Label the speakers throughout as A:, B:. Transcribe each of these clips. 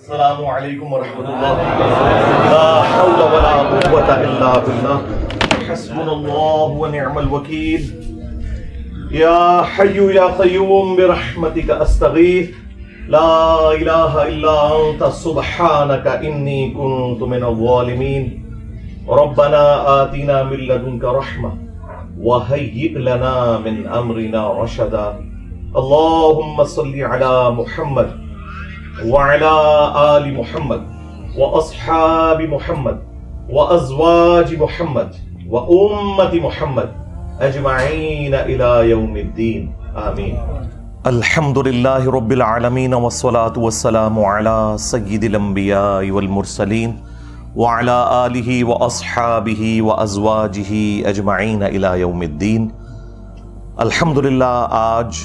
A: السلام علیکم ورحمۃ اللہ. لا حول ولا قوة الا باللہ. حسبنا اللہ ونعم الوکیل. یا حی یا قیوم برحمتک استغیث. لا الہ الا انت سبحانک انی کنت من الظالمین. ربنا آتنا من لدنک رحمہ وہیئ لنا من امرنا رشدا. اللہم صل علی محمد وعلى آل محمد وأصحاب محمد وأزواج محمد وأمة محمد أجمعين إلى يوم الدين آمين. الحمد لله رب العالمين والصلاة والسلام على سيد الأنبياء والمرسلين وعلى آله وأصحابه وأزواجه أجمعين إلى يوم الدين. الحمد للہ آج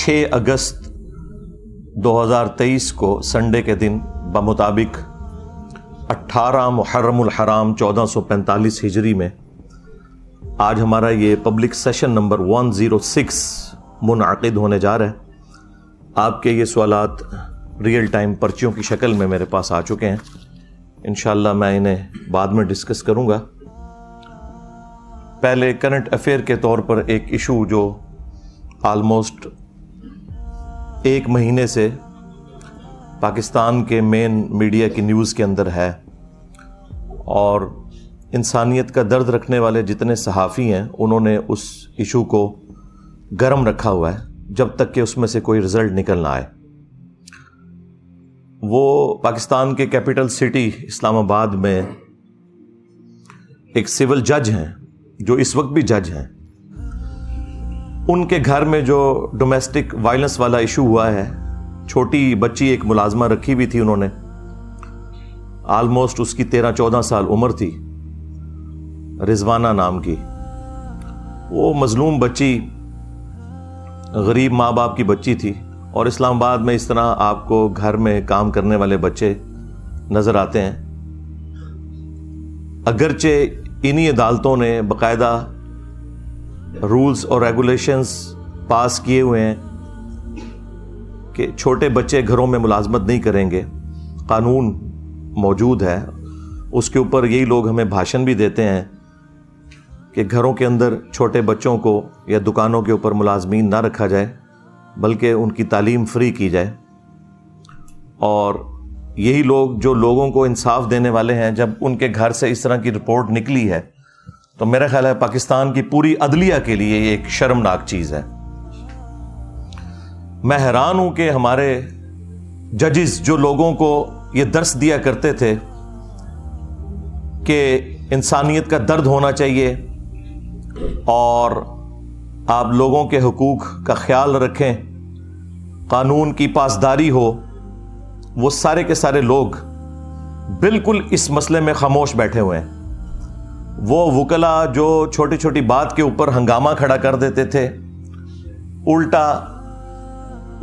A: 6 اگست 2023 کو سنڈے کے دن بمطابق 18 محرم الحرام 1445 ہجری میں آج ہمارا یہ پبلک سیشن نمبر 106 منعقد ہونے جا رہا ہے. آپ کے یہ سوالات ریئل ٹائم پرچیوں کی شکل میں میرے پاس آ چکے ہیں. انشاءاللہ میں انہیں بعد میں ڈسکس کروں گا. پہلے کرنٹ افیئر کے طور پر ایک ایشو جو آلموسٹ 1 مہینے سے پاکستان کے مین میڈیا کی نیوز کے اندر ہے اور انسانیت کا درد رکھنے والے جتنے صحافی ہیں انہوں نے اس ایشو کو گرم رکھا ہوا ہے جب تک کہ اس میں سے کوئی رزلٹ نکل نہ آئے. وہ پاکستان کے کیپٹل سٹی اسلام آباد میں ایک سول جج ہیں جو اس وقت بھی جج ہیں. ان کے گھر میں جو ڈومیسٹک وائلنس والا ایشو ہوا ہے، چھوٹی بچی ایک ملازمہ رکھی ہوئی تھی انہوں نے، آلموسٹ اس کی 13-14 سال عمر تھی، رضوانہ نام کی. وہ مظلوم بچی غریب ماں باپ کی بچی تھی اور اسلام آباد میں اس طرح آپ کو گھر میں کام کرنے والے بچے نظر آتے ہیں. اگرچہ انہی عدالتوں نے باقاعدہ رولز اور ریگولیشنز پاس کیے ہوئے ہیں کہ چھوٹے بچے گھروں میں ملازمت نہیں کریں گے، قانون موجود ہے. اس کے اوپر یہی لوگ ہمیں بھاشن بھی دیتے ہیں کہ گھروں کے اندر چھوٹے بچوں کو یا دکانوں کے اوپر ملازمین نہ رکھا جائے بلکہ ان کی تعلیم فری کی جائے. اور یہی لوگ جو لوگوں کو انصاف دینے والے ہیں، جب ان کے گھر سے اس طرح کی رپورٹ نکلی ہے تو میرا خیال ہے پاکستان کی پوری عدلیہ کے لیے یہ ایک شرمناک چیز ہے. میں حیران ہوں کہ ہمارے ججز جو لوگوں کو یہ درس دیا کرتے تھے کہ انسانیت کا درد ہونا چاہیے اور آپ لوگوں کے حقوق کا خیال رکھیں، قانون کی پاسداری ہو، وہ سارے کے سارے لوگ بالکل اس مسئلے میں خاموش بیٹھے ہوئے ہیں. وہ وکلا جو چھوٹی چھوٹی بات کے اوپر ہنگامہ کھڑا کر دیتے تھے، الٹا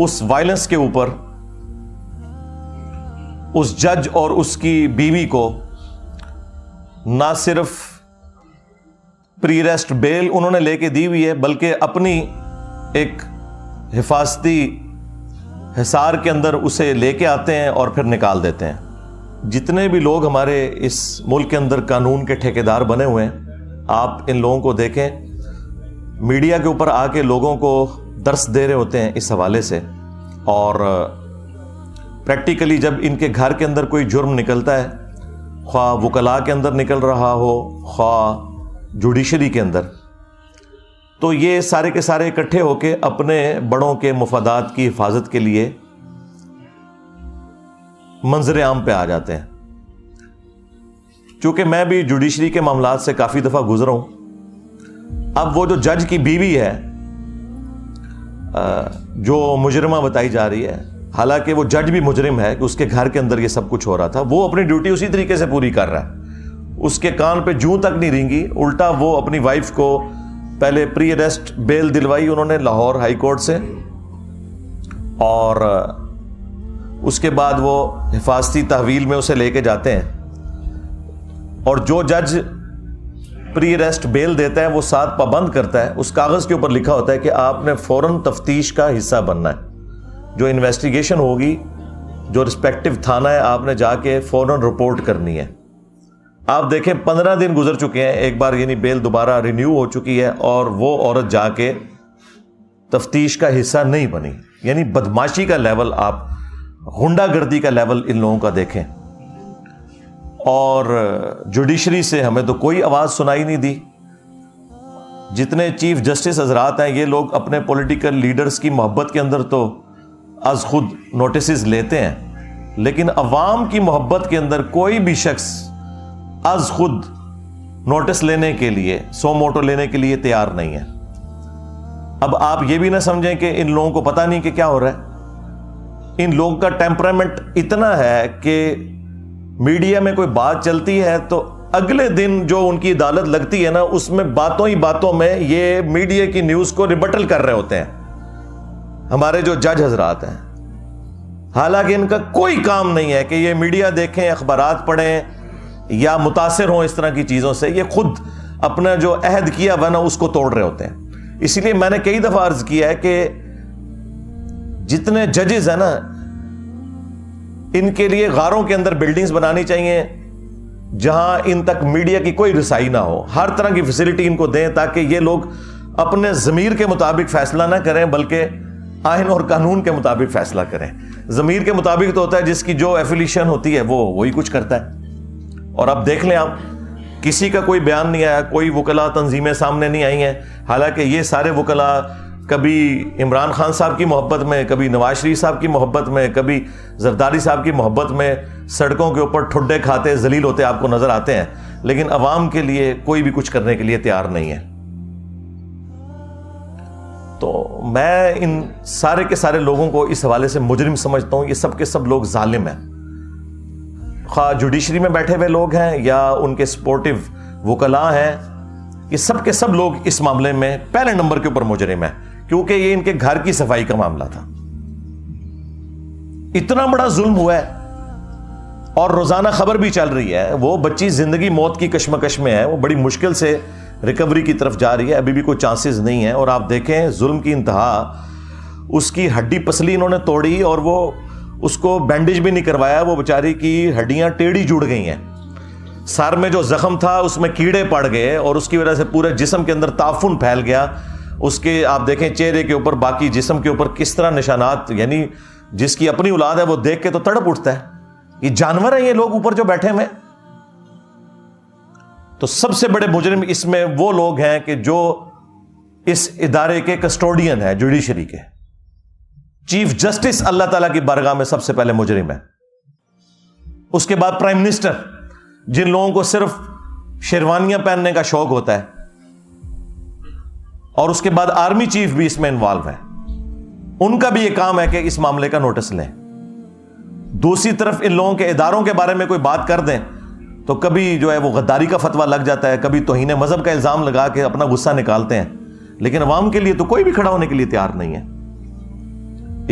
A: اس وائلنس کے اوپر اس جج اور اس کی بیوی کو نہ صرف پری ریسٹ بیل انہوں نے لے کے دی ہوئی ہے بلکہ اپنی ایک حفاظتی حصار کے اندر اسے لے کے آتے ہیں اور پھر نکال دیتے ہیں. جتنے بھی لوگ ہمارے اس ملک کے اندر قانون کے ٹھیکیدار بنے ہوئے ہیں، آپ ان لوگوں کو دیکھیں، میڈیا کے اوپر آ کے لوگوں کو درس دے رہے ہوتے ہیں اس حوالے سے. اور پریکٹیکلی جب ان کے گھر کے اندر کوئی جرم نکلتا ہے، خواہ وکلاء کے اندر نکل رہا ہو خواہ جوڈیشری کے اندر، تو یہ سارے کے سارے اکٹھے ہو کے اپنے بڑوں کے مفادات کی حفاظت کے لیے منظر عام پہ آ جاتے ہیں. چونکہ میں بھی جوڈیشری کے معاملات سے کافی دفعہ گزرا ہوں. اب وہ جو جج کی بیوی ہے جو مجرمہ بتائی جا رہی ہے، حالانکہ وہ جج بھی مجرم ہے کہ اس کے گھر کے اندر یہ سب کچھ ہو رہا تھا، وہ اپنی ڈیوٹی اسی طریقے سے پوری کر رہا ہے. اس کے کان پہ جوں تک نہیں رینگی، الٹا وہ اپنی وائف کو پہلے پری اریسٹ بیل دلوائی انہوں نے لاہور ہائی کورٹ سے، اور اس کے بعد وہ حفاظتی تحویل میں اسے لے کے جاتے ہیں. اور جو جج پری اریسٹ بیل دیتا ہے وہ ساتھ پابند کرتا ہے، اس کاغذ کے اوپر لکھا ہوتا ہے کہ آپ نے فوراً تفتیش کا حصہ بننا ہے. جو انویسٹیگیشن ہوگی جو رسپیکٹو تھانہ ہے آپ نے جا کے فوراً رپورٹ کرنی ہے. آپ دیکھیں 15 دن گزر چکے ہیں, ایک بار یعنی بیل دوبارہ رینیو ہو چکی ہے اور وہ عورت جا کے تفتیش کا حصہ نہیں بنی. یعنی بدماشی کا لیول, آپ غنڈہ گردی کا لیول ان لوگوں کا دیکھیں. اور جوڈیشری سے ہمیں تو کوئی آواز سنائی نہیں دی. جتنے چیف جسٹس حضرات ہیں یہ لوگ اپنے پولیٹیکل لیڈرز کی محبت کے اندر تو از خود نوٹسز لیتے ہیں, لیکن عوام کی محبت کے اندر کوئی بھی شخص از خود نوٹس لینے کے لیے, سو موٹو لینے کے لیے تیار نہیں ہے. اب آپ یہ بھی نہ سمجھیں کہ ان لوگوں کو پتہ نہیں کہ کیا ہو رہا ہے. ان لوگوں کا ٹیمپرامنٹ اتنا ہے کہ میڈیا میں کوئی بات چلتی ہے تو اگلے دن جو ان کی عدالت لگتی ہے نا, اس میں باتوں ہی باتوں میں یہ میڈیا کی نیوز کو ریبٹل کر رہے ہوتے ہیں ہمارے جو جج حضرات ہیں. حالانکہ ان کا کوئی کام نہیں ہے کہ یہ میڈیا دیکھیں, اخبارات پڑھیں یا متاثر ہوں اس طرح کی چیزوں سے. یہ خود اپنا جو عہد کیا ہوا نا اس کو توڑ رہے ہوتے ہیں. اسی لیے میں نے کئی دفعہ عرض کیا ہے کہ جتنے ججز ہیں نا, ان کے لیے غاروں کے اندر بلڈنگز بنانی چاہیے جہاں ان تک میڈیا کی کوئی رسائی نہ ہو. ہر طرح کی فیسلٹی ان کو دیں تاکہ یہ لوگ اپنے ضمیر کے مطابق فیصلہ نہ کریں بلکہ آئین اور قانون کے مطابق فیصلہ کریں. ضمیر کے مطابق تو ہوتا ہے جس کی جو ایفیلیشن ہوتی ہے وہ وہی کچھ کرتا ہے. اور اب دیکھ لیں, آپ کسی کا کوئی بیان نہیں آیا, کوئی وکلا تنظیمیں سامنے نہیں آئی ہیں. حالانکہ یہ سارے وکلا کبھی عمران خان صاحب کی محبت میں, کبھی نواز شریف صاحب کی محبت میں, کبھی زرداری صاحب کی محبت میں سڑکوں کے اوپر ٹھڈے کھاتے ذلیل ہوتے آپ کو نظر آتے ہیں, لیکن عوام کے لیے کوئی بھی کچھ کرنے کے لیے تیار نہیں ہے. تو میں ان سارے کے سارے لوگوں کو اس حوالے سے مجرم سمجھتا ہوں. یہ سب کے سب لوگ ظالم ہیں, خواہ جوڈیشری میں بیٹھے ہوئے لوگ ہیں یا ان کے سپورٹو وکلاء ہیں. یہ سب کے سب لوگ اس معاملے میں پہلے نمبر کے اوپر مجرم ہیں, کیونکہ یہ ان کے گھر کی صفائی کا معاملہ تھا. اتنا بڑا ظلم ہوا ہے اور روزانہ خبر بھی چل رہی ہے. وہ بچی زندگی موت کی کشمکش میں ہے, وہ بڑی مشکل سے ریکوری کی طرف جا رہی ہے, ابھی بھی کوئی چانسز نہیں ہے. اور آپ دیکھیں ظلم کی انتہا, اس کی ہڈی پسلی انہوں نے توڑی اور وہ اس کو بینڈیج بھی نہیں کروایا. وہ بیچاری کی ہڈیاں ٹیڑھی جڑ گئی ہیں. سر میں جو زخم تھا اس میں کیڑے پڑ گئے اور اس کی وجہ سے پورے جسم کے اندر تعفن پھیل گیا. اس کے آپ دیکھیں چہرے کے اوپر, باقی جسم کے اوپر کس طرح نشانات, یعنی جس کی اپنی اولاد ہے وہ دیکھ کے تو تڑپ اٹھتا ہے. یہ جانور ہیں یہ لوگ اوپر جو بیٹھے ہوئے. تو سب سے بڑے مجرم اس میں وہ لوگ ہیں کہ جو اس ادارے کے کسٹوڈین ہیں, جوڈیشری کے. چیف جسٹس اللہ تعالیٰ کی بارگاہ میں سب سے پہلے مجرم ہے. اس کے بعد پرائم منسٹر, جن لوگوں کو صرف شیروانیاں پہننے کا شوق ہوتا ہے, اور اس کے بعد آرمی چیف بھی اس میں انوالو ہے. ان کا بھی یہ کام ہے کہ اس معاملے کا نوٹس لیں. دوسری طرف ان لوگوں کے اداروں کے بارے میں کوئی بات کر دیں تو کبھی جو ہے وہ غداری کا فتویٰ لگ جاتا ہے, کبھی توہین مذہب کا الزام لگا کے اپنا غصہ نکالتے ہیں, لیکن عوام کے لیے تو کوئی بھی کھڑا ہونے کے لیے تیار نہیں ہے.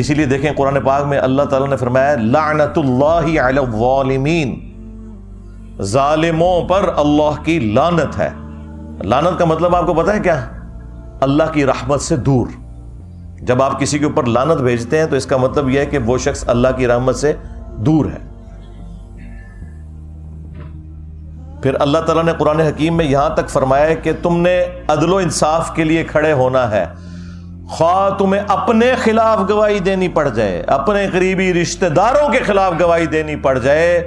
A: اسی لیے دیکھیں قرآن پاک میں اللہ تعالیٰ نے فرمایا لعنت اللہ علی الظالمین, ظالموں پر اللہ کی لعنت ہے. لعنت کا مطلب آپ کو پتہ ہے کیا؟ اللہ کی رحمت سے دور. جب آپ کسی کے اوپر لعنت بھیجتے ہیں تو اس کا مطلب یہ ہے کہ وہ شخص اللہ کی رحمت سے دور ہے. پھر اللہ تعالیٰ نے قرآن حکیم میں یہاں تک فرمایا ہے کہ تم نے عدل و انصاف کے لیے کھڑے ہونا ہے, خواہ تمہیں اپنے خلاف گواہی دینی پڑ جائے, اپنے قریبی رشتہ داروں کے خلاف گواہی دینی پڑ جائے,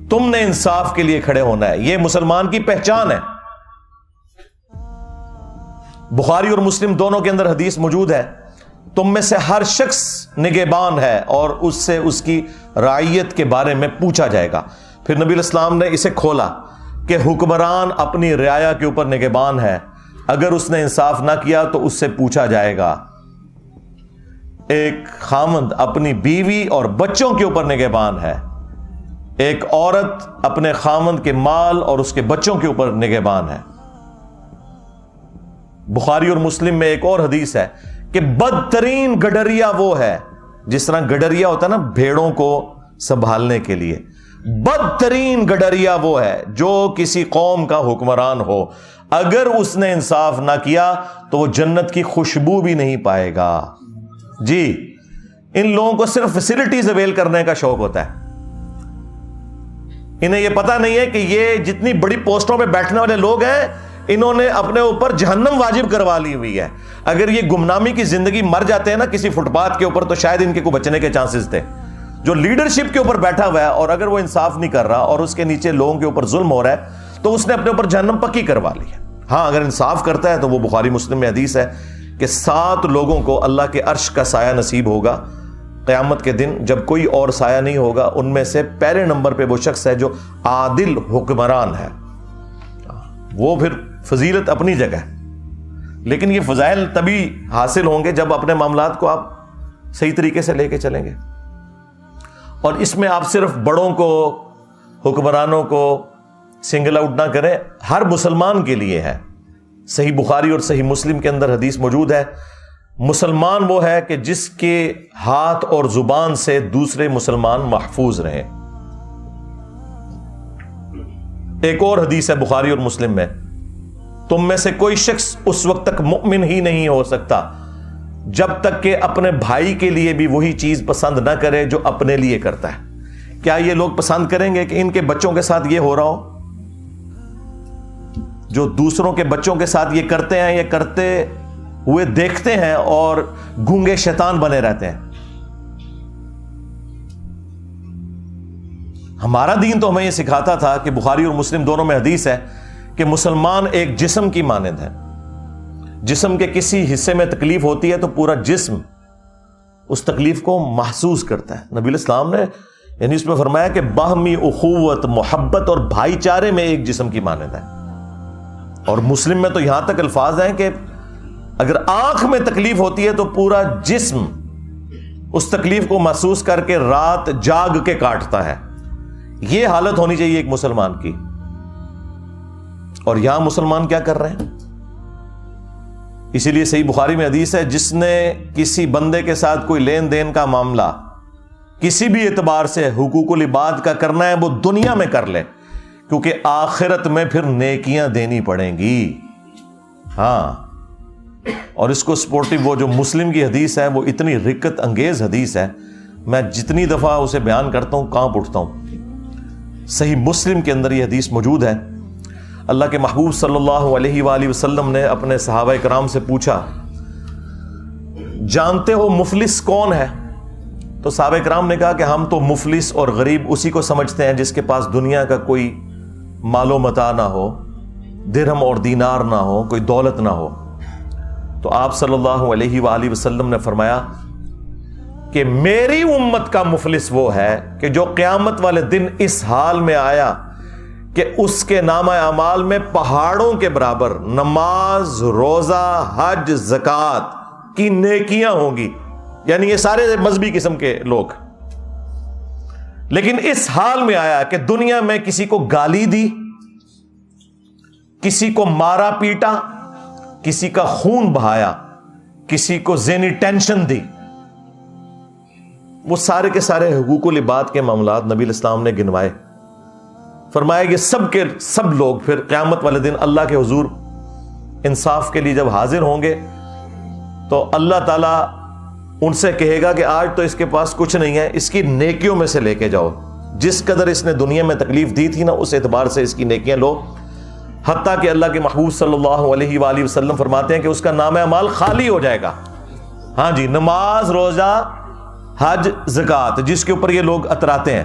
A: تم نے انصاف کے لیے کھڑے ہونا ہے. یہ مسلمان کی پہچان ہے. بخاری اور مسلم دونوں کے اندر حدیث موجود ہے, تم میں سے ہر شخص نگہبان ہے اور اس سے اس کی رعیت کے بارے میں پوچھا جائے گا. پھر نبی علیہ السلام نے اسے کھولا کہ حکمران اپنی رعایا کے اوپر نگہبان ہے, اگر اس نے انصاف نہ کیا تو اس سے پوچھا جائے گا. ایک خاوند اپنی بیوی اور بچوں کے اوپر نگہبان ہے, ایک عورت اپنے خاوند کے مال اور اس کے بچوں کے اوپر نگہبان ہے. بخاری اور مسلم میں ایک اور حدیث ہے کہ بدترین گڈریا وہ ہے, جس طرح گڈریا ہوتا ہے نا بھیڑوں کو سنبھالنے کے لیے, بدترین گڈریا وہ ہے جو کسی قوم کا حکمران ہو, اگر اس نے انصاف نہ کیا تو وہ جنت کی خوشبو بھی نہیں پائے گا. جی ان لوگوں کو صرف فیسلٹیز اویل کرنے کا شوق ہوتا ہے. انہیں یہ پتا نہیں ہے کہ یہ جتنی بڑی پوسٹوں پہ بیٹھنے والے لوگ ہیں انہوں نے اپنے اوپر جہنم واجب کروا لی ہوئی ہے. اگر یہ گمنامی کی زندگی مر جاتے ہیں نا کسی فٹ پاتھ کے اوپر تو شاید ان کے کو بچنے کے چانسز تھے. جو لیڈرشپ کے اوپر بیٹھا ہوا ہے اور اگر وہ انصاف نہیں کر رہا اور اس کے نیچے لوگوں کے اوپر ظلم ہو رہا ہے تو اس نے اپنے اوپر جہنم پکی کروا لی ہے. ہاں اگر انصاف کرتا ہے تو وہ بخاری مسلم میں حدیث ہے کہ 7 لوگوں کو اللہ کے عرش کا سایہ نصیب ہوگا قیامت کے دن جب کوئی اور سایہ نہیں ہوگا. ان میں سے پہلے نمبر پہ وہ شخص ہے جو عادل حکمران ہے. وہ پھر فضیلت اپنی جگہ ہے لیکن یہ فضائل تبھی حاصل ہوں گے جب اپنے معاملات کو آپ صحیح طریقے سے لے کے چلیں گے. اور اس میں آپ صرف بڑوں کو حکمرانوں کو سنگل آؤٹ نہ کریں, ہر مسلمان کے لیے ہے. صحیح بخاری اور صحیح مسلم کے اندر حدیث موجود ہے, مسلمان وہ ہے کہ جس کے ہاتھ اور زبان سے دوسرے مسلمان محفوظ رہیں. ایک اور حدیث ہے بخاری اور مسلم میں, تم میں سے کوئی شخص اس وقت تک مؤمن ہی نہیں ہو سکتا جب تک کہ اپنے بھائی کے لیے بھی وہی چیز پسند نہ کرے جو اپنے لیے کرتا ہے. کیا یہ لوگ پسند کریں گے کہ ان کے بچوں کے ساتھ یہ ہو رہا ہو؟ جو دوسروں کے بچوں کے ساتھ یہ کرتے ہیں, یہ کرتے ہوئے دیکھتے ہیں اور گونگے شیطان بنے رہتے ہیں. ہمارا دین تو ہمیں یہ سکھاتا تھا کہ بخاری اور مسلم دونوں میں حدیث ہے کہ مسلمان ایک جسم کی مانند ہے. جسم کے کسی حصے میں تکلیف ہوتی ہے تو پورا جسم اس تکلیف کو محسوس کرتا ہے. نبی الاسلام نے یعنی اس میں فرمایا کہ باہمی اخوت, محبت اور بھائی چارے میں ایک جسم کی مانند ہے. اور مسلم میں تو یہاں تک الفاظ ہیں کہ اگر آنکھ میں تکلیف ہوتی ہے تو پورا جسم اس تکلیف کو محسوس کر کے رات جاگ کے کاٹتا ہے. یہ حالت ہونی چاہیے ایک مسلمان کی. اور یہاں مسلمان کیا کر رہے ہیں؟ اسی لیے صحیح بخاری میں حدیث ہے, جس نے کسی بندے کے ساتھ کوئی لین دین کا معاملہ کسی بھی اعتبار سے حقوق العباد کا کرنا ہے وہ دنیا میں کر لے, کیونکہ آخرت میں پھر نیکیاں دینی پڑیں گی. ہاں, اور اس کو سپورٹیو وہ جو مسلم کی حدیث ہے وہ اتنی رقت انگیز حدیث ہے, میں جتنی دفعہ اسے بیان کرتا ہوں کانپ اٹھتا ہوں. صحیح مسلم کے اندر یہ حدیث موجود ہے. اللہ کے محبوب صلی اللہ علیہ وآلہ وسلم نے اپنے صحابہ کرام سے پوچھا, جانتے ہو مفلس کون ہے؟ تو صحابہ کرام نے کہا کہ ہم تو مفلس اور غریب اسی کو سمجھتے ہیں جس کے پاس دنیا کا کوئی مال و متاع نہ ہو, درہم اور دینار نہ ہو, کوئی دولت نہ ہو. تو آپ صلی اللہ علیہ وآلہ وسلم نے فرمایا کہ میری امت کا مفلس وہ ہے کہ جو قیامت والے دن اس حال میں آیا کہ اس کے نامہ اعمال میں پہاڑوں کے برابر نماز, روزہ, حج, زکوٰۃ کی نیکیاں ہوں گی. یعنی یہ سارے مذہبی قسم کے لوگ, لیکن اس حال میں آیا کہ دنیا میں کسی کو گالی دی, کسی کو مارا پیٹا, کسی کا خون بہایا, کسی کو ذہنی ٹینشن دی. وہ سارے کے سارے حقوق العباد کے معاملات نبی الاسلام نے گنوائے. فرمایا کہ سب کے سب لوگ پھر قیامت والے دن اللہ کے حضور انصاف کے لیے جب حاضر ہوں گے تو اللہ تعالیٰ ان سے کہے گا کہ آج تو اس کے پاس کچھ نہیں ہے, اس کی نیکیوں میں سے لے کے جاؤ. جس قدر اس نے دنیا میں تکلیف دی تھی نا اس اعتبار سے اس کی نیکیاں لو. حتیٰ کہ اللہ کے محبوب صلی اللہ علیہ وآلہ وسلم فرماتے ہیں کہ اس کا نامہ اعمال خالی ہو جائے گا. ہاں جی, نماز, روزہ, حج, زکوٰۃ جس کے اوپر یہ لوگ اتراتے ہیں,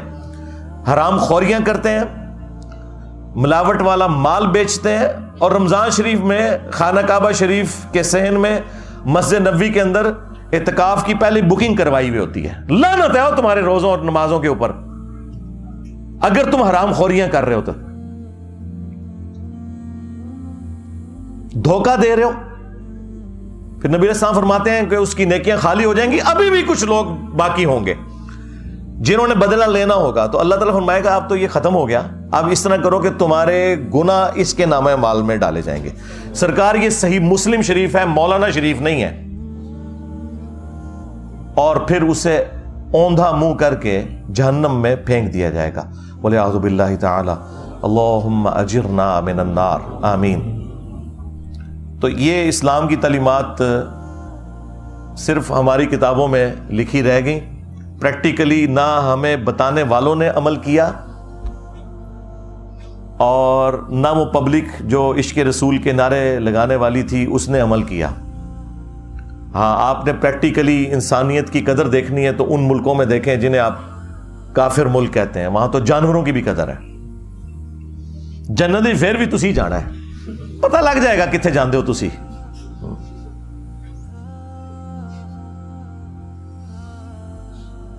A: حرام خوریاں کرتے ہیں, ملاوٹ والا مال بیچتے ہیں, اور رمضان شریف میں خانہ کعبہ شریف کے صحن میں مسجد نبوی کے اندر اعتکاف کی پہلے بکنگ کروائی ہوئی ہوتی ہے. لعنت ہے تمہارے روزوں اور نمازوں کے اوپر اگر تم حرام خوریاں کر رہے ہو تو, دھوکہ دے رہے ہو. پھر نبی علیہ السلام فرماتے ہیں کہ اس کی نیکیاں خالی ہو جائیں گی. ابھی بھی کچھ لوگ باقی ہوں گے جنہوں نے بدلہ لینا ہوگا, تو اللہ تعالیٰ فرمائے گا اب تو یہ ختم ہو گیا, اب اس طرح کرو کہ تمہارے گناہ اس کے نامہ اعمال میں ڈالے جائیں گے. سرکار یہ صحیح مسلم شریف ہے, مولانا شریف نہیں ہے. اور پھر اسے اوندھا منہ کر کے جہنم میں پھینک دیا جائے گا. وَلِعَوْذُ بِاللَّهِ تَعَالَى اللہم اجرنا من النار, آمین. تو یہ اسلام کی تعلیمات صرف ہماری کتابوں میں لکھی رہ گئیں، پریکٹیکلی نہ ہمیں بتانے والوں نے عمل کیا اور نہ وہ پبلک جو عشق رسول کے نعرے لگانے والی تھی اس نے عمل کیا۔ ہاں، آپ نے پریکٹیکلی انسانیت کی قدر دیکھنی ہے تو ان ملکوں میں دیکھیں جنہیں آپ کافر ملک کہتے ہیں، وہاں تو جانوروں کی بھی قدر ہے۔ جنت پھر بھی تسی جانا ہے، پتہ لگ جائے گا کتنے جاندے ہو تسی۔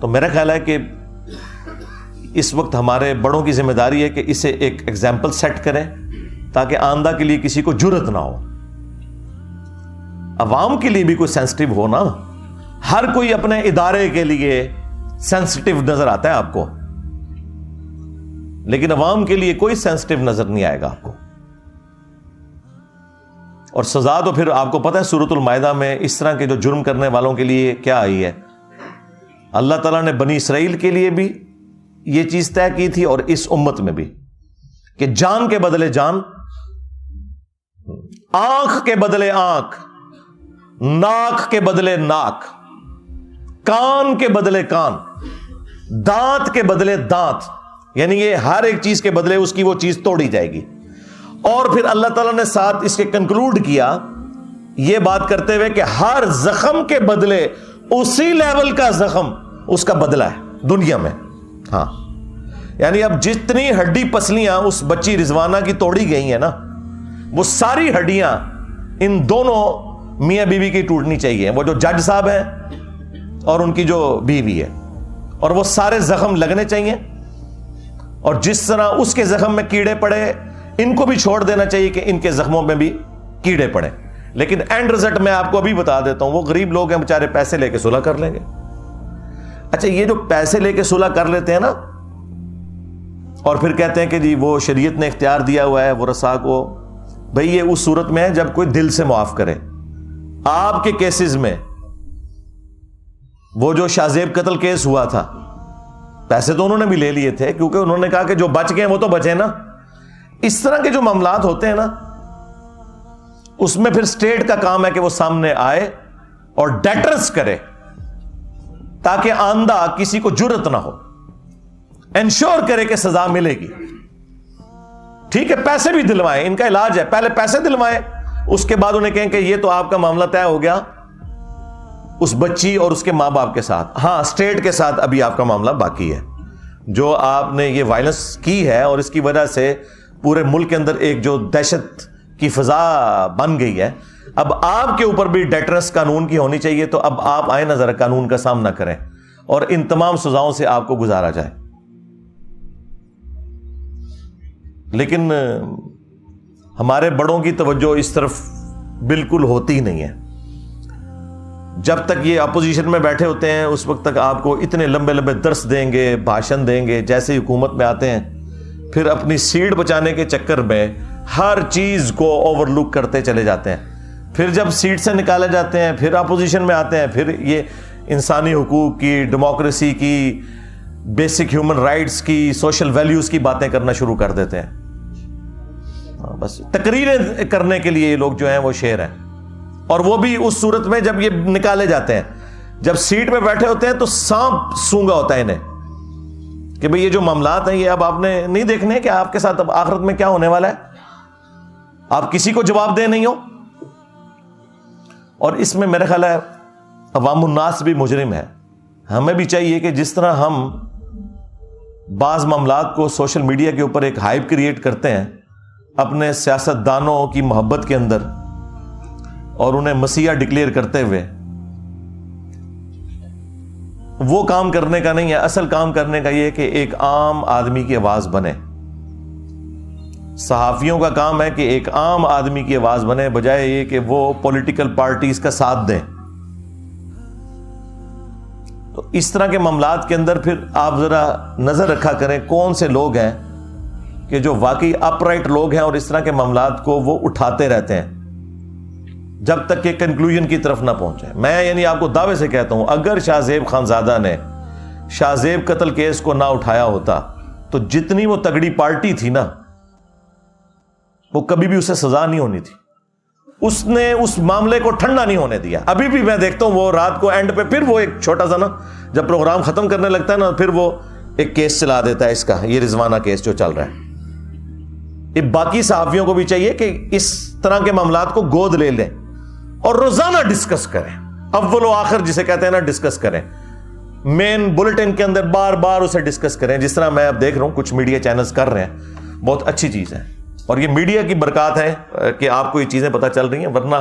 A: تو میرا خیال ہے کہ اس وقت ہمارے بڑوں کی ذمہ داری ہے کہ اسے ایک ایگزامپل سیٹ کریں تاکہ آئندہ کے لیے کسی کو جرأت نہ ہو۔ عوام کے لیے بھی کوئی سینسٹیو ہو نا، ہر کوئی اپنے ادارے کے لیے سینسٹیو نظر آتا ہے آپ کو، لیکن عوام کے لیے کوئی سینسٹیو نظر نہیں آئے گا آپ کو۔ اور سزا تو پھر آپ کو پتہ ہے سورۃ المائدہ میں اس طرح کے جو جرم کرنے والوں کے لیے کیا آئی ہے۔ اللہ تعالیٰ نے بنی اسرائیل کے لیے بھی یہ چیز طے کی تھی اور اس امت میں بھی، کہ جان کے بدلے جان، آنکھ کے بدلے آنکھ، ناک کے بدلے ناک، کان کے بدلے کان، دانت کے بدلے دانت، یعنی یہ ہر ایک چیز کے بدلے اس کی وہ چیز توڑی جائے گی۔ اور پھر اللہ تعالیٰ نے ساتھ اس کے کنکلوڈ کیا یہ بات کرتے ہوئے کہ ہر زخم کے بدلے اسی لیول کا زخم اس کا بدلہ ہے دنیا میں۔ ہاں، یعنی اب جتنی ہڈی پسلیاں اس بچی رضوانہ کی توڑی گئی ہیں نا، وہ ساری ہڈیاں ان دونوں میاں بیوی کی ٹوٹنی چاہیے، وہ جو جج صاحب ہیں اور ان کی جو بیوی ہے، اور وہ سارے زخم لگنے چاہیے۔ اور جس طرح اس کے زخم میں کیڑے پڑے، ان کو بھی چھوڑ دینا چاہیے کہ ان کے زخموں میں بھی کیڑے پڑے۔ لیکن اینڈ رزلٹ میں آپ کو ابھی بتا دیتا ہوں، وہ غریب لوگ ہیں بیچارے، پیسے لے کے صلح کر لیں گے۔ اچھا، یہ جو پیسے لے کے صلح کر لیتے ہیں نا اور پھر کہتے ہیں کہ جی وہ شریعت نے اختیار دیا ہوا ہے ورثاء کو، بھئی یہ اس صورت میں ہے جب کوئی دل سے معاف کرے۔ آپ کے کیسز میں وہ جو شاہ زیب قتل کیس ہوا تھا، پیسے تو انہوں نے بھی لے لیے تھے کیونکہ انہوں نے کہا کہ جو بچ گئے وہ تو بچے نا۔ اس طرح کے جو معاملات ہوتے ہیں نا، اس میں پھر اسٹیٹ کا کام ہے کہ وہ سامنے آئے اور ڈیٹرس کرے تاکہ آئندہ کسی کو جرأت نہ ہو، انشور کرے کہ سزا ملے گی۔ ٹھیک ہے، پیسے بھی دلوائیں، ان کا علاج ہے، پہلے پیسے دلوائیں، اس کے بعد انہیں کہیں کہ یہ تو آپ کا معاملہ طے ہو گیا اس بچی اور اس کے ماں باپ کے ساتھ، ہاں اسٹیٹ کے ساتھ ابھی آپ کا معاملہ باقی ہے۔ جو آپ نے یہ وائلنس کی ہے اور اس کی وجہ سے پورے ملک کے اندر ایک جو دہشت کی فضا بن گئی ہے، اب آپ کے اوپر بھی ڈیٹرنس قانون کی ہونی چاہیے۔ تو اب آپ آئیں، نظر قانون کا سامنا کریں اور ان تمام سزاؤں سے آپ کو گزارا جائے۔ لیکن ہمارے بڑوں کی توجہ اس طرف بالکل ہوتی نہیں ہے۔ جب تک یہ اپوزیشن میں بیٹھے ہوتے ہیں اس وقت تک آپ کو اتنے لمبے لمبے درس دیں گے، بھاشن دیں گے، جیسے ہی حکومت میں آتے ہیں پھر اپنی سیٹ بچانے کے چکر میں ہر چیز کو اوور لک کرتے چلے جاتے ہیں۔ پھر جب سیٹ سے نکالے جاتے ہیں پھر اپوزیشن میں آتے ہیں، پھر یہ انسانی حقوق کی، ڈیموکریسی کی، بیسک ہیومن رائٹس کی، سوشل ویلیوز کی باتیں کرنا شروع کر دیتے ہیں۔ بس تقریریں کرنے کے لیے یہ لوگ جو ہیں وہ شیر ہیں، اور وہ بھی اس صورت میں جب یہ نکالے جاتے ہیں، جب سیٹ پہ بیٹھے ہوتے ہیں تو سانپ سونگا ہوتا ہے انہیں کہ بھئی یہ جو معاملات ہیں یہ اب آپ نے نہیں دیکھنے کہ آپ کے ساتھ اب آخرت میں کیا ہونے والا ہے، آپ کسی کو جواب دہ نہیں ہو۔ اور اس میں میرا خیال ہے عوام الناس بھی مجرم ہے۔ ہمیں بھی چاہیے کہ جس طرح ہم بعض معاملات کو سوشل میڈیا کے اوپر ایک ہائپ کریٹ کرتے ہیں اپنے سیاستدانوں کی محبت کے اندر اور انہیں مسیحا ڈکلیئر کرتے ہوئے، وہ کام کرنے کا نہیں ہے۔ اصل کام کرنے کا یہ ہے کہ ایک عام آدمی کی آواز بنے۔ صحافیوں کا کام ہے کہ ایک عام آدمی کی آواز بنے، بجائے یہ کہ وہ پولیٹیکل پارٹیز کا ساتھ دیں۔ تو اس طرح کے معاملات کے اندر پھر آپ ذرا نظر رکھا کریں کون سے لوگ ہیں کہ جو واقعی اپ رائٹ لوگ ہیں اور اس طرح کے معاملات کو وہ اٹھاتے رہتے ہیں جب تک کہ کنکلوژن کی طرف نہ پہنچے۔ میں یعنی آپ کو دعوے سے کہتا ہوں، اگر شاہ زیب خانزادہ نے شاہ زیب قتل کیس کو نہ اٹھایا ہوتا تو جتنی وہ تگڑی پارٹی تھی نا، وہ کبھی بھی اسے سزا نہیں ہونی تھی۔ اس نے اس معاملے کو ٹھنڈا نہیں ہونے دیا. ابھی بھی میں دیکھتا ہوں وہ رات کو اینڈ پہ پھر وہ ایک چھوٹا سا نا جب پروگرام ختم کرنے لگتا ہے نا پھر وہ ایک کیس چلا دیتا ہے اس کا, یہ رضوانہ کیس جو چل رہا ہے. یہ باقی صحافیوں کو بھی چاہیے کہ اس طرح کے معاملات کو گود لے لیں اور روزانہ ڈسکس کریں, اول و آخر جسے کہتے ہیں نا ڈسکس کریں, مین بلٹن کے اندر بار بار اسے ڈسکس کریں, جس طرح میں اب دیکھ رہا ہوں کچھ میڈیا چینلز کر رہے ہیں. بہت اچھی چیز ہے اور یہ میڈیا کی برکات ہے کہ آپ کو یہ چیزیں پتہ چل رہی ہیں, ورنہ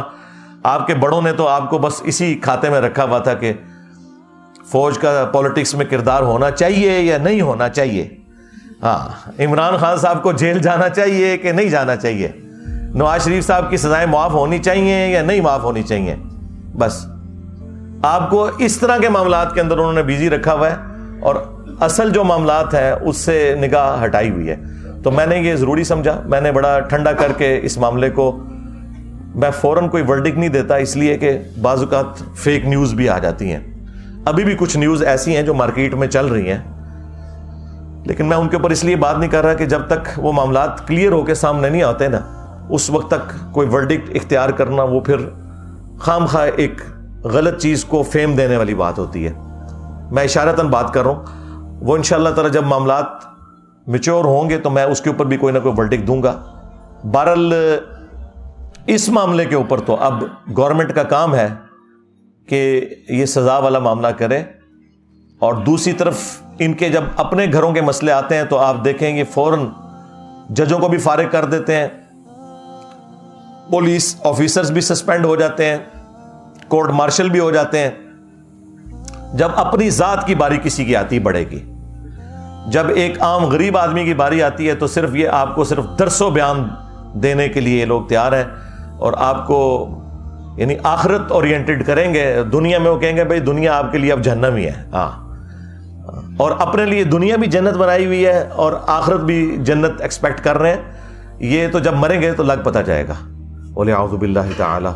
A: آپ کے بڑوں نے تو آپ کو بس اسی کھاتے میں رکھا ہوا تھا کہ فوج کا پولیٹکس میں کردار ہونا چاہیے یا نہیں ہونا چاہیے. ہاں, عمران خان صاحب کو جیل جانا چاہیے کہ نہیں جانا چاہیے, نواز شریف صاحب کی سزائیں معاف ہونی چاہیے یا نہیں معاف ہونی چاہیے. بس آپ کو اس طرح کے معاملات کے اندر انہوں نے بیزی رکھا ہوا ہے اور اصل جو معاملات ہیں اس سے نگاہ ہٹائی ہوئی ہے. تو میں نے یہ ضروری سمجھا, میں نے بڑا ٹھنڈا کر کے اس معاملے کو, میں فوراً کوئی ورڈکٹ نہیں دیتا اس لیے کہ بعض اوقات فیک نیوز بھی آ جاتی ہیں. ابھی بھی کچھ نیوز ایسی ہیں جو مارکیٹ میں چل رہی ہیں, لیکن میں ان کے اوپر اس لیے بات نہیں کر رہا کہ جب تک وہ معاملات کلیئر ہو کے سامنے نہیں آتے نا اس وقت تک کوئی ورڈکٹ اختیار کرنا وہ پھر خام خواہ ایک غلط چیز کو فیم دینے والی بات ہوتی ہے. میں اشارتاً بات کر رہا ہوں, وہ انشاءاللہ تعالی جب معاملات میچور ہوں گے تو میں اس کے اوپر بھی کوئی نہ کوئی ورڈکٹ دوں گا. بہرحال اس معاملے کے اوپر تو اب گورنمنٹ کا کام ہے کہ یہ سزا والا معاملہ کرے, اور دوسری طرف ان کے جب اپنے گھروں کے مسئلے آتے ہیں تو آپ دیکھیں گے فوراً ججوں کو بھی فارغ کر دیتے ہیں, پولیس آفیسرز بھی سسپینڈ ہو جاتے ہیں, کورٹ مارشل بھی ہو جاتے ہیں. جب اپنی ذات کی باری کسی کی آتی بڑھے گی, جب ایک عام غریب آدمی کی باری آتی ہے تو صرف یہ آپ کو صرف درس و بیان دینے کے لیے یہ لوگ تیار ہیں اور آپ کو یعنی آخرت اورینٹڈ کریں گے. دنیا میں وہ کہیں گے بھائی دنیا آپ کے لیے اب جہنم ہی ہے, ہاں, اور اپنے لیے دنیا بھی جنت بنائی ہوئی ہے اور آخرت بھی جنت ایکسپیکٹ کر رہے ہیں. یہ تو جب مریں گے تو لگ پتہ جائے گا. وَلِعَوْذُ بِاللَّهِ تَعَالَى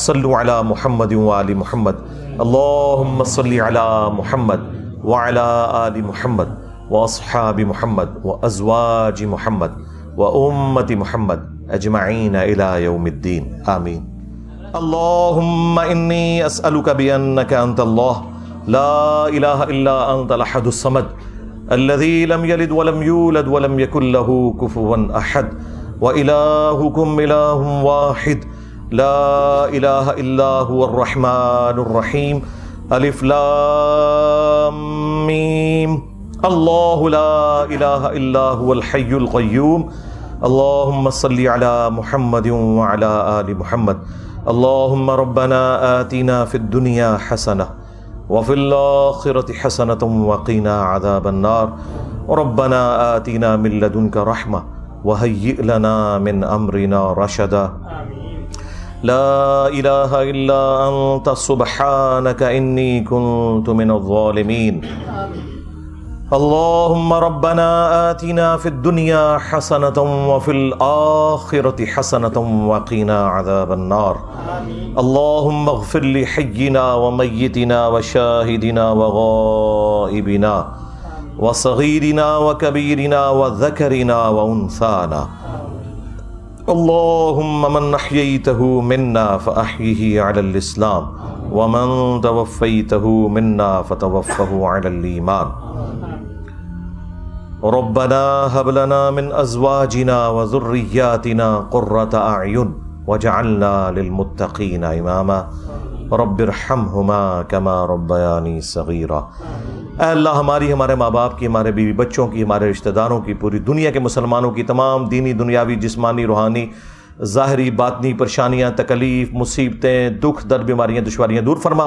A: صلوا علی محمد وآل محمد اللہم صلی علی محمد وعلی آل محمد واصحاب محمد وازواج محمد وامت محمد اجمعین الی یوم الدین آمین. اللہم انی اسألک بانک انت اللہ لا الہ الا انت الاحد الصمد الذی لم یلد ولم یولد ولم یکن له کفوا احد وإلہکم الہ واحد لا الہ الا هو الرحمن الرحیم الف لام میم اللہ لا الہ الا هو الحی القیوم اللہم صلی علی محمد وعلی آل محمد اللہم ربنا آتنا فی الدنیا حسنہ وفی الآخرة حسنة وقنا عذاب النار ربنا آتنا من لدنک رحمہ وهيئ لنا من امرنا رشدا لا الہ الا انت سبحانک انی کنت من الظالمین. اللہم ربنا آتنا فی الدنیا حسنة وفی الآخرة حسنة وقنا عذاب النار. اللہم اغفر لحینا ومیتنا وشاہدنا وغائبنا وصغیرنا وکبیرنا وذکرنا وانثانا. اللہم من احییتہ منا فاحیہ علی الاسلام ومن توفیتہ منا فتوفہ علی الایمان. ربنا هب لنا من ازواجنا وذریاتنا قرۃ اعین وجعلنا للمتقین اماما رب ارحمہما کما ربیانی صغیرا. اے اللہ ہماری، ہمارے ماں باپ کی، ہمارے بیوی بچوں کی، ہمارے رشتہ داروں کی، پوری دنیا کے مسلمانوں کی تمام دینی، دنیاوی، جسمانی، روحانی، ظاہری، باطنی پریشانیاں، تکلیف، مصیبتیں، دکھ، درد، بیماریاں، دشواریاں دور فرما.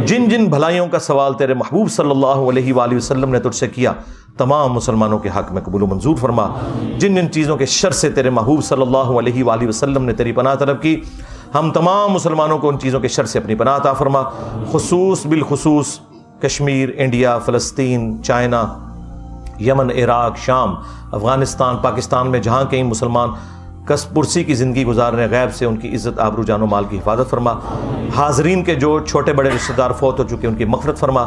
A: جن جن بھلائیوں کا سوال تیرے محبوب صلی اللہ علیہ وآلہ وسلم نے تجھ سے کیا تمام مسلمانوں کے حق میں قبول و منظور فرما. جن جن چیزوں کے شر سے تیرے محبوب صلی اللہ علیہ وآلہ وسلم نے تیری پناہ طلب کی ہم تمام مسلمانوں کو ان چیزوں کے شر سے اپنی پناہ عطا فرما. خصوص بالخصوص کشمیر، انڈیا، فلسطین، چائنا، یمن، عراق، شام، افغانستان، پاکستان میں جہاں کہیں مسلمان کس پرسی کی زندگی گزار رہے ہیں، غیب سے ان کی عزت، آبرو، جان و مال کی حفاظت فرما. حاضرین کے جو چھوٹے بڑے رشتہ دار فوت ہو چکے ان کی مغفرت فرما.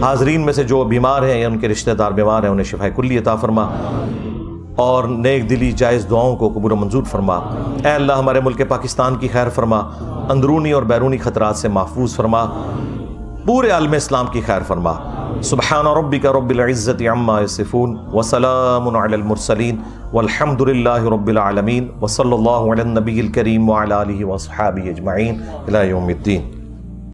A: حاضرین میں سے جو بیمار ہیں یا ان کے رشتہ دار بیمار ہیں انہیں شفاء کلی عطا فرما. اور نیک دلی جائز دعاؤں کو قبول و منظور فرما۔ اے اللہ ہمارے ملک پاکستان کی خیر فرما، اندرونی اور بیرونی خطرات سے محفوظ فرما، پورے عالم اسلام کی خیر فرما۔ سبحان ربک رب العزت عما یصفون وسلام علی المرسلین والحمد للہ رب العالمین وصلی اللہ علی النبی الکریم وعلی آلہ وصحابہ اجمعین الی یوم الدین۔